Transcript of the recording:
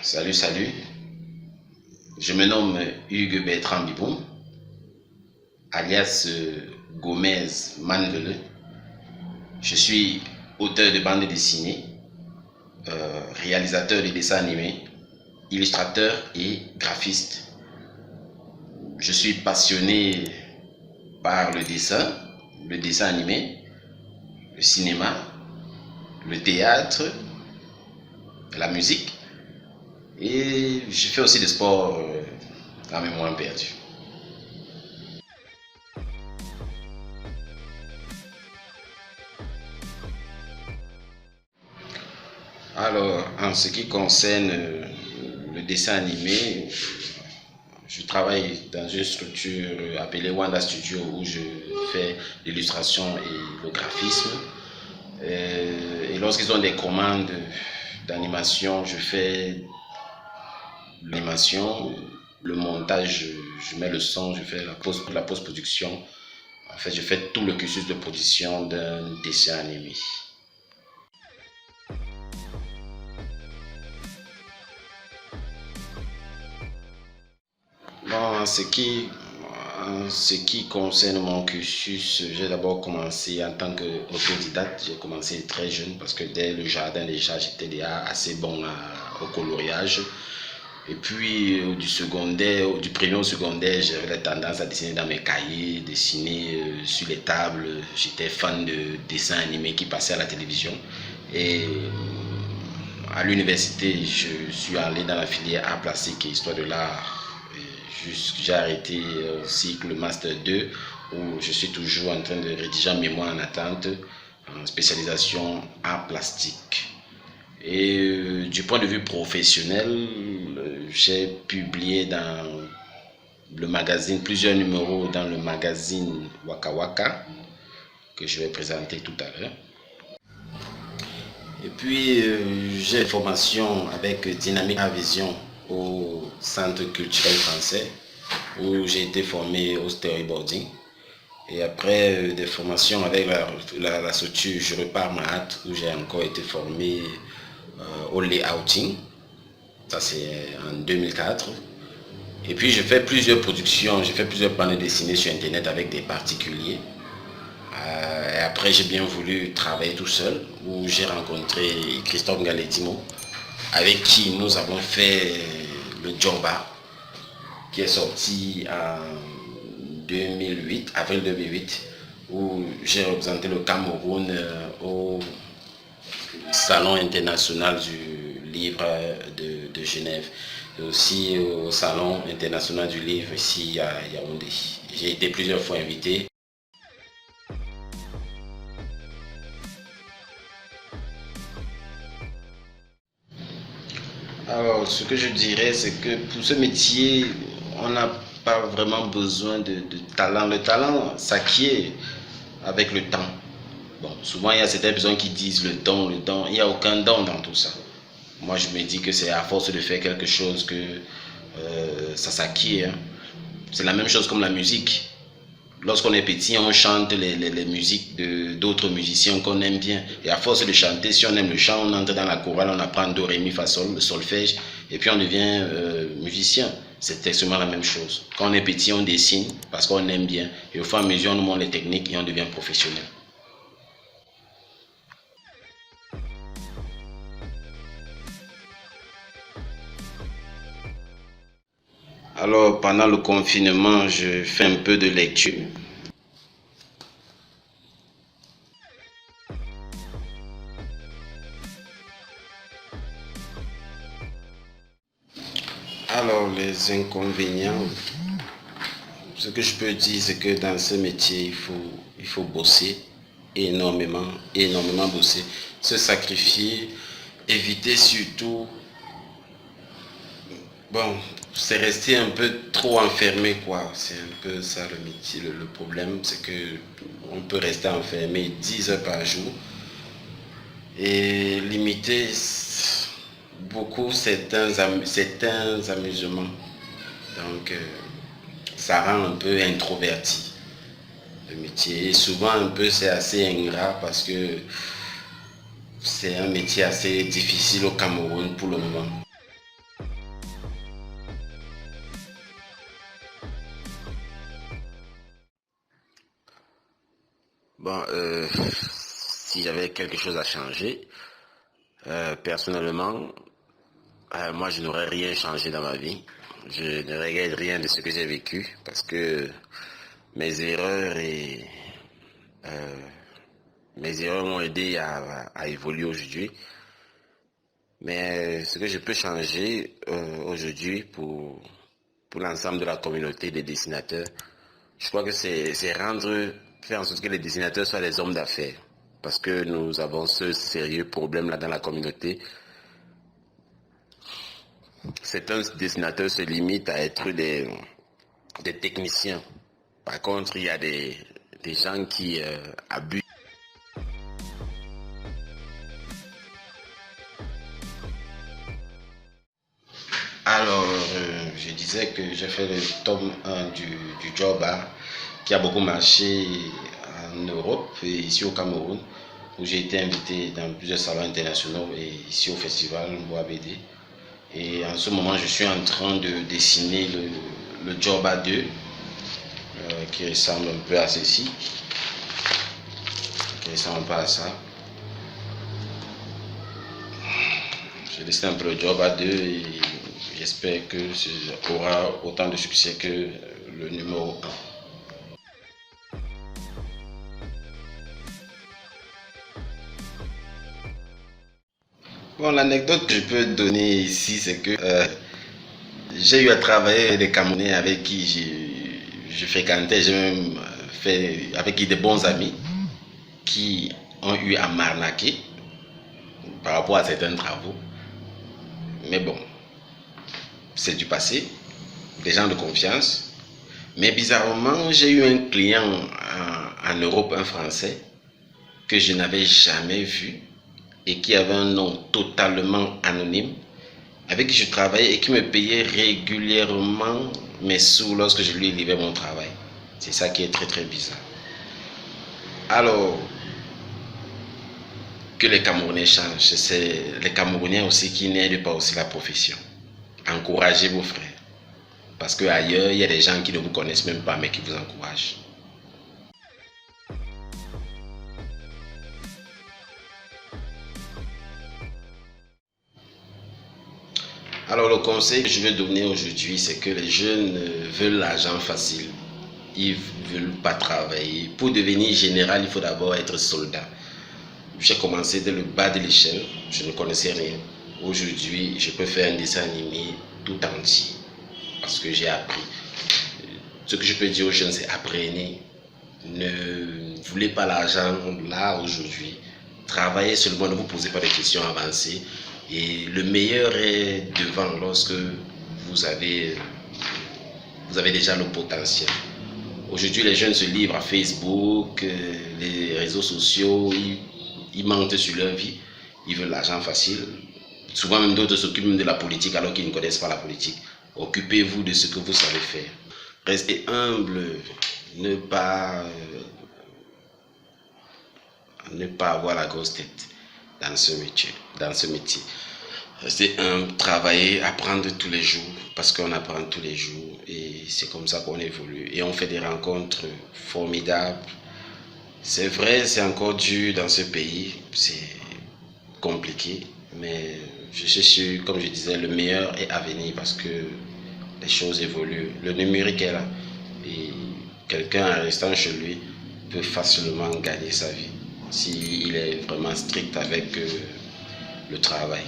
Salut, salut. Je me nomme Hugues Bertrand Biboum, alias Gomez Manvele. Je suis auteur de bande dessinée, réalisateur de dessins animés, illustrateur et graphiste. Je suis passionné par le dessin animé, le cinéma, le théâtre, la musique et je fais aussi des sports à mémoire perdue. Alors, en ce qui concerne le dessin animé, je travaille dans une structure appelée Wanda Studio où je fais l'illustration et le graphisme. Et lorsqu'ils ont des commandes d'animation, je fais l'animation, le montage, je mets le son, je fais la post-production. En fait, je fais tout le cursus de production d'un dessin animé. Bon, en ce qui concerne mon cursus, j'ai d'abord commencé en tant qu'autodidacte. J'ai commencé très jeune parce que dès le jardin déjà, j'étais déjà assez bon au coloriage. Et puis du secondaire, du premier au secondaire, j'avais tendance à dessiner dans mes cahiers, dessiner sur les tables. J'étais fan de dessins animés qui passaient à la télévision. Et à l'université, je suis allé dans la filière art plastique et histoire de l'art. J'ai arrêté au cycle Master 2 où je suis toujours en train de rédiger un mémoire en attente en spécialisation art plastique. Et du point de vue professionnel, j'ai publié dans le magazine, plusieurs numéros dans le magazine Waka Waka que je vais présenter tout à l'heure. Et puis j'ai une formation avec Dynamique Art Vision au Centre culturel français où j'ai été formé au storyboarding. Et après des formations avec la structure Je repars ma hâte où j'ai encore été formé au layouting. Ça c'est en 2004. Et puis je fais plusieurs productions, j'ai fait plusieurs bandes dessinées sur internet avec des particuliers. Et après j'ai bien voulu travailler tout seul où j'ai rencontré Christophe Ngaletimo avec qui nous avons fait le Djomba qui est sorti en 2008, avril 2008, où j'ai représenté le Cameroun au Salon international du livre de Genève et aussi au Salon international du livre ici à Yaoundé. J'ai été plusieurs fois invité. Alors, ce que je dirais, c'est que pour ce métier, on n'a pas vraiment besoin de talent. Le talent s'acquiert avec le temps. Bon, souvent, il y a certaines personnes qui disent le don, le don. Il n'y a aucun don dans tout ça. Moi, je me dis que c'est à force de faire quelque chose que ça s'acquiert. C'est la même chose comme la musique. Lorsqu'on est petit, on chante les musiques d'autres musiciens qu'on aime bien. Et à force de chanter, si on aime le chant, on entre dans la chorale, on apprend do, ré, mi, fa, sol, le solfège, et puis on devient musicien. C'est exactement la même chose. Quand on est petit, on dessine parce qu'on aime bien. Et au fur et à mesure, on nous montre les techniques et on devient professionnel. Alors, pendant le confinement, je fais un peu de lecture. Alors, les inconvénients, ce que je peux dire, c'est que dans ce métier, il faut bosser énormément, énormément bosser, se sacrifier, éviter surtout, bon, c'est rester un peu trop enfermé, quoi. C'est un peu ça le métier. Le problème, c'est que on peut rester enfermé 10 heures par jour et limiter beaucoup certains amusements. Donc, ça rend un peu introverti le métier. Et souvent, un peu, c'est assez ingrat parce que c'est un métier assez difficile au Cameroun pour le moment. Bon, si j'avais quelque chose à changer, personnellement, moi je n'aurais rien changé dans ma vie. Je ne regrette rien de ce que j'ai vécu parce que mes erreurs et mes erreurs m'ont aidé à évoluer aujourd'hui. Mais ce que je peux changer aujourd'hui pour l'ensemble de la communauté des dessinateurs, je crois que c'est faire en sorte que les dessinateurs soient des hommes d'affaires. Parce que nous avons ce sérieux problème là dans la communauté. Certains dessinateurs se limitent à être des techniciens. Par contre, il y a des gens qui abusent. Alors, je disais que j'ai fait le tome 1 du Job Art qui a beaucoup marché en Europe et ici au Cameroun, où j'ai été invité dans plusieurs salons internationaux et ici au festival Bois BD. Et en ce moment, je suis en train de dessiner le Job Art 2 qui ressemble un peu à ceci, qui ressemble un peu à ça. Je dessine un peu le Job Art 2 et j'espère que ça aura autant de succès que le numéro 1. Bon, l'anecdote que je peux donner ici, c'est que j'ai eu à travailler avec des Camerounais avec qui je fréquentais, j'ai même fait avec qui des bons amis qui ont eu à m'arnaquer par rapport à certains travaux. Mais bon, c'est du passé, des gens de confiance. Mais bizarrement, j'ai eu un client en Europe, un Français, que je n'avais jamais vu et qui avait un nom totalement anonyme, avec qui je travaillais et qui me payait régulièrement mes sous lorsque je lui livrais mon travail. C'est ça qui est très très bizarre. Alors, que les Camerounais changent, c'est les Camerounais aussi qui n'aident pas aussi la profession. Encouragez vos frères. Parce qu'ailleurs, il y a des gens qui ne vous connaissent même pas, mais qui vous encouragent. Alors le conseil que je vais donner aujourd'hui, c'est que les jeunes veulent l'argent facile. Ils ne veulent pas travailler. Pour devenir général, il faut d'abord être soldat. J'ai commencé dès le bas de l'échelle, je ne connaissais rien. Aujourd'hui, je peux faire un dessin animé tout entier parce que j'ai appris. Ce que je peux dire aux jeunes, c'est apprenez. Ne voulez pas l'argent là aujourd'hui. Travaillez seulement, ne vous posez pas de questions avancées. Et le meilleur est devant lorsque vous avez déjà le potentiel. Aujourd'hui, les jeunes se livrent à Facebook, les réseaux sociaux, ils mentent sur leur vie, ils veulent l'argent facile. Souvent même d'autres s'occupent de la politique alors qu'ils ne connaissent pas la politique. Occupez-vous de ce que vous savez faire. Restez humble, ne pas avoir la grosse tête dans ce métier. Restez humble, travailler, apprendre tous les jours, parce qu'on apprend tous les jours et c'est comme ça qu'on évolue. Et on fait des rencontres formidables. C'est vrai, c'est encore dur dans ce pays, c'est compliqué, mais je suis sûr, comme je disais, le meilleur est à venir parce que les choses évoluent. Le numérique est là et quelqu'un en restant chez lui peut facilement gagner sa vie s'il est vraiment strict avec le travail.